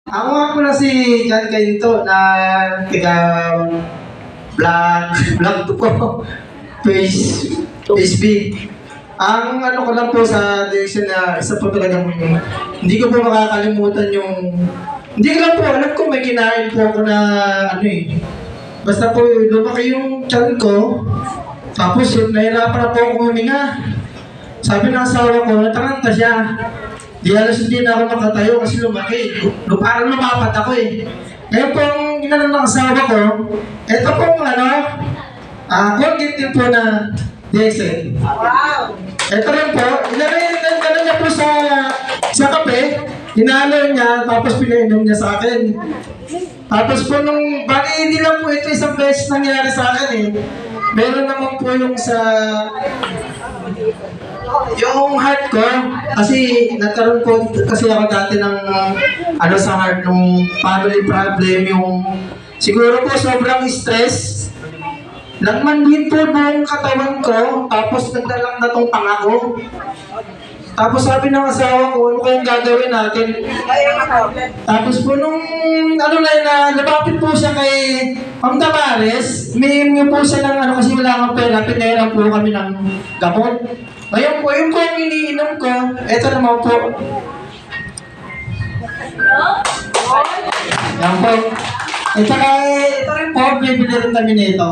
Ako nga pala si John Cainto na tiga vlog to ko. Facebook. Ang ano ko lang po sa direction na isa po talagang hindi ko po makakalimutan yung hindi ko lang po alam ko may kinain po ako na ano eh. Basta po lumaki yung tiyan ko tapos yun, nahirapan na po ako huminga. Sabi ng asawa ko, nataranta siya. Di halos hindi na ako makatayo kasi lumaki. Parang lumapat ako eh. Ngayon po ang ginanong ng asawa ko, ito pong ano, Colgate din po na diesel. Wow! Ito rin po, inanong niya po sa kape, hinalo niya, tapos pinainom niya sa akin. Tapos po nung, bali hindi lang po ito isang beses nangyari sa akin eh. Meron naman po yung yung heart ko, kasi nagkaroon po kasi ako dati ng ano sa heart, nung family problem, yung siguro po sobrang stress. Nagmanhin po buong katawan ko, tapos nagdalak na tong panga ko. Tapos sabi ng asawa ko, ano kayong gagawin natin? Tapos po nung lumapit po siya kay Ma'am Damares, minimum po siya ng ano kasi wala akong pera, pinahiram po kami ng gamot. Ngayon po, yung po yung iniinom ko, eto naman po. Yan po. Ito rin po, bibili rin kami nito.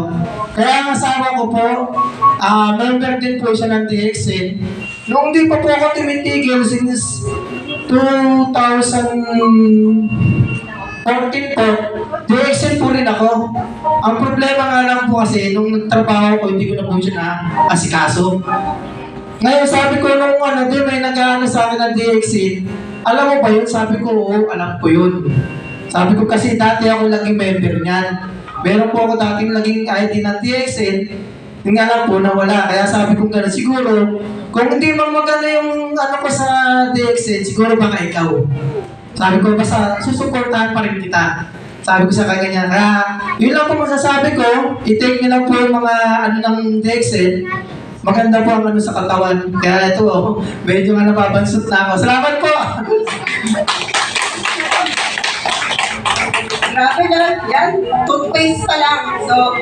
Kaya ang asawa ko po, member din po siya ng DXN. Noong di pa po ako tumitigil since 2014 po, DXN po rin ako. Ang problema nga lang po kasi, nung nagtrabaho ko, hindi ko na po siya na-asikaso. Ngayon sabi ko nung doon may nag-ano sa akin ng DXN, alam mo ba yun? Sabi ko, oo, alam ko yun. Sabi ko kasi dati ako laging member niyan. Meron po ako dating laging ID ng DXN, yung alam po na wala. Kaya sabi ko gano'n, siguro, kung hindi man maganda yung ano ko sa DXN, siguro baka ikaw. Sabi ko, basta susuportahan pa rin kita. Sabi ko sa kanya, kaya yun lang po masasabi ko, i-take nyo lang po yung mga ano ng DXN, maganda po ang ano sa katawan. Kaya ito, medyo nga nababansot na ako. Salamat po! Grabe na, yan, toothpaste pa lang. So,